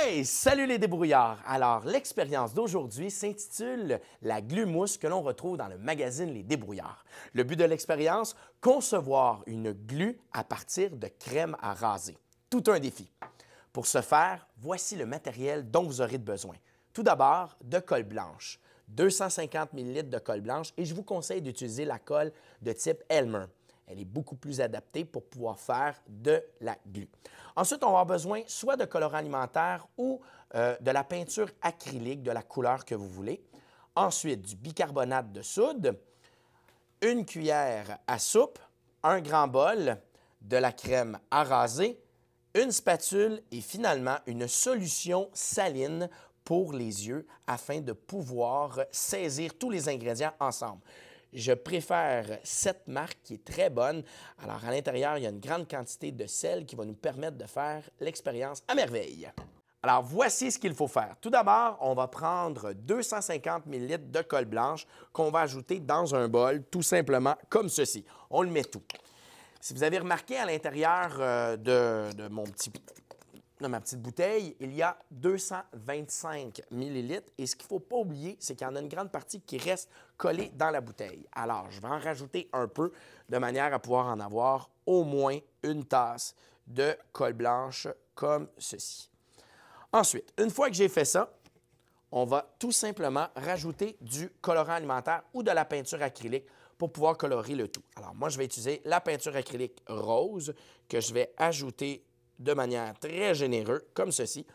Hey, salut les débrouillards! Alors, l'expérience d'aujourd'hui s'intitule La glu mousse que l'on retrouve dans le magazine Les Débrouillards. Le but de l'expérience, concevoir une glu à partir de crème à raser. Tout un défi. Pour ce faire, voici le matériel dont vous aurez besoin. Tout d'abord, de colle blanche. 250 ml de colle blanche et je vous conseille d'utiliser la colle de type Elmer. Elle est beaucoup plus adaptée pour pouvoir faire de la glu. Ensuite, on va avoir besoin soit de colorant alimentaire ou de la peinture acrylique de la couleur que vous voulez. Ensuite, du bicarbonate de soude, une cuillère à soupe, un grand bol, de la crème à raser, une spatule et finalement une solution saline pour les yeux afin de pouvoir saisir tous les ingrédients ensemble. Je préfère cette marque qui est très bonne. Alors, à l'intérieur, il y a une grande quantité de sel qui va nous permettre de faire l'expérience à merveille. Alors, voici ce qu'il faut faire. Tout d'abord, on va prendre 250 ml de colle blanche qu'on va ajouter dans un bol, tout simplement comme ceci. On le met tout. Si vous avez remarqué à l'intérieur de ma petite bouteille, il y a 225 ml et ce qu'il ne faut pas oublier, c'est qu'il y en a une grande partie qui reste collée dans la bouteille. Alors, je vais en rajouter un peu de manière à pouvoir en avoir au moins une tasse de colle blanche comme ceci. Ensuite, une fois que j'ai fait ça, on va tout simplement rajouter du colorant alimentaire ou de la peinture acrylique pour pouvoir colorer le tout. Alors, moi, je vais utiliser la peinture acrylique rose que je vais ajouter de manière très généreuse, comme ceci.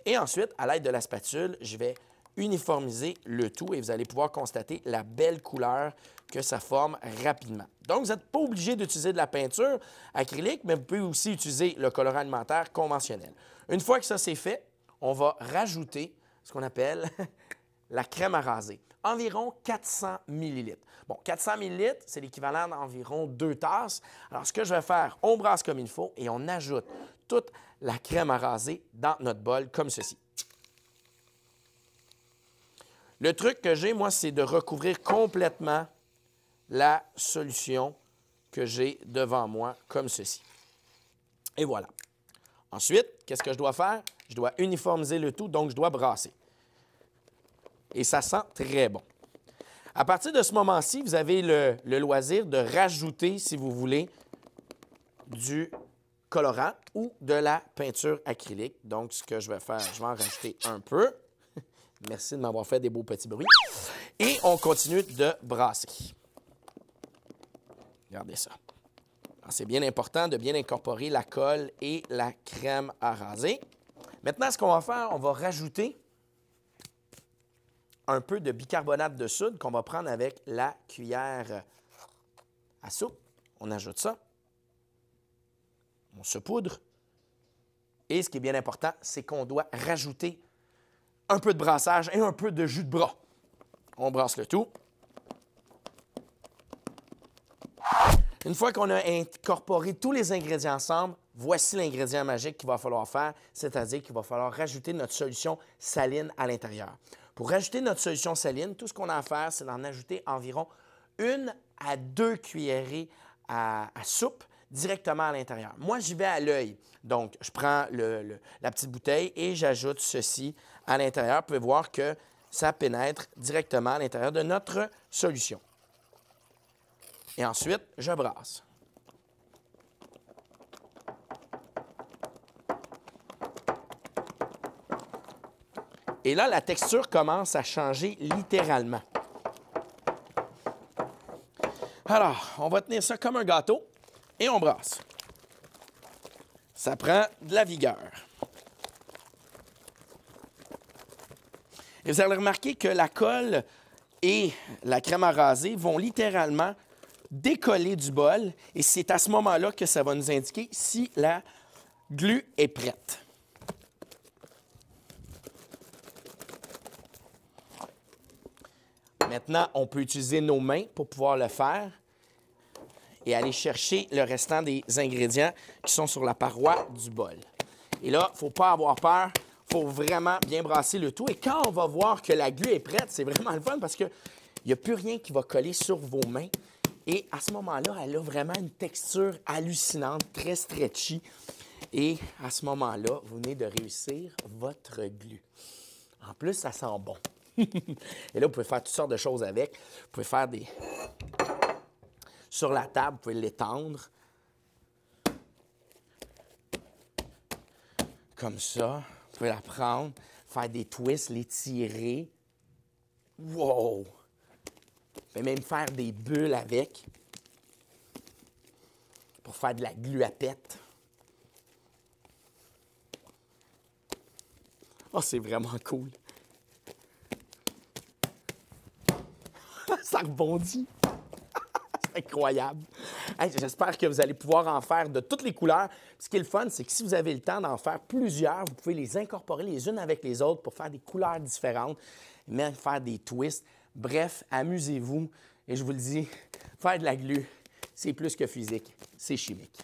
Et ensuite, à l'aide de la spatule, je vais uniformiser le tout et vous allez pouvoir constater la belle couleur que ça forme rapidement. Donc, vous n'êtes pas obligé d'utiliser de la peinture acrylique, mais vous pouvez aussi utiliser le colorant alimentaire conventionnel. Une fois que ça c'est fait, on va rajouter ce qu'on appelle la crème à raser. Environ 400 ml. Bon, 400 ml, c'est l'équivalent d'environ 2 tasses. Alors, ce que je vais faire, on brasse comme il faut et on ajoute toute la crème à raser dans notre bol, comme ceci. Le truc que j'ai, moi, c'est de recouvrir complètement la solution que j'ai devant moi, comme ceci. Et voilà. Ensuite, qu'est-ce que je dois faire? Je dois uniformiser le tout, donc je dois brasser. Et ça sent très bon. À partir de ce moment-ci, vous avez le loisir de rajouter, si vous voulez, du colorant ou de la peinture acrylique. Donc, ce que je vais faire, je vais en rajouter un peu. Merci de m'avoir fait des beaux petits bruits. Et on continue de brasser. Regardez ça. C'est bien important de bien incorporer la colle et la crème à raser. Maintenant, ce qu'on va faire, on va rajouter un peu de bicarbonate de soude qu'on va prendre avec la cuillère à soupe. On ajoute ça. On saupoudre. Et ce qui est bien important, c'est qu'on doit rajouter un peu de brassage et un peu de jus de bras. On brasse le tout. Une fois qu'on a incorporé tous les ingrédients ensemble, voici l'ingrédient magique qu'il va falloir faire, c'est-à-dire qu'il va falloir rajouter notre solution saline à l'intérieur. Pour rajouter notre solution saline, tout ce qu'on a à faire, c'est d'en ajouter environ 1 à 2 cuillerées à soupe directement à l'intérieur. Moi, j'y vais à l'œil. Donc, je prends la petite bouteille et j'ajoute ceci à l'intérieur. Vous pouvez voir que ça pénètre directement à l'intérieur de notre solution. Et ensuite, je brasse. Et là, la texture commence à changer littéralement. Alors, on va tenir ça comme un gâteau et on brasse. Ça prend de la vigueur. Et vous allez remarquer que la colle et la crème à raser vont littéralement décoller du bol et c'est à ce moment-là que ça va nous indiquer si la glu est prête. Maintenant, on peut utiliser nos mains pour pouvoir le faire et aller chercher le restant des ingrédients qui sont sur la paroi du bol. Et là, il ne faut pas avoir peur, il faut vraiment bien brasser le tout. Et quand on va voir que la glu est prête, c'est vraiment le fun parce qu'il n'y a plus rien qui va coller sur vos mains. Et à ce moment-là, elle a vraiment une texture hallucinante, très stretchy. Et à ce moment-là, vous venez de réussir votre glu. En plus, ça sent bon. Et là, vous pouvez faire toutes sortes de choses avec. Vous pouvez faire des... Sur la table, vous pouvez l'étendre. Comme ça. Vous pouvez la prendre, faire des twists, l'étirer. Wow! Vous pouvez même faire des bulles avec pour faire de la gluapette. Oh, c'est vraiment cool. Ça rebondit. C'est incroyable. Hey, j'espère que vous allez pouvoir en faire de toutes les couleurs. Ce qui est le fun, c'est que si vous avez le temps d'en faire plusieurs, vous pouvez les incorporer les unes avec les autres pour faire des couleurs différentes, même faire des twists. Bref, amusez-vous. Et je vous le dis, faire de la glu, c'est plus que physique, c'est chimique.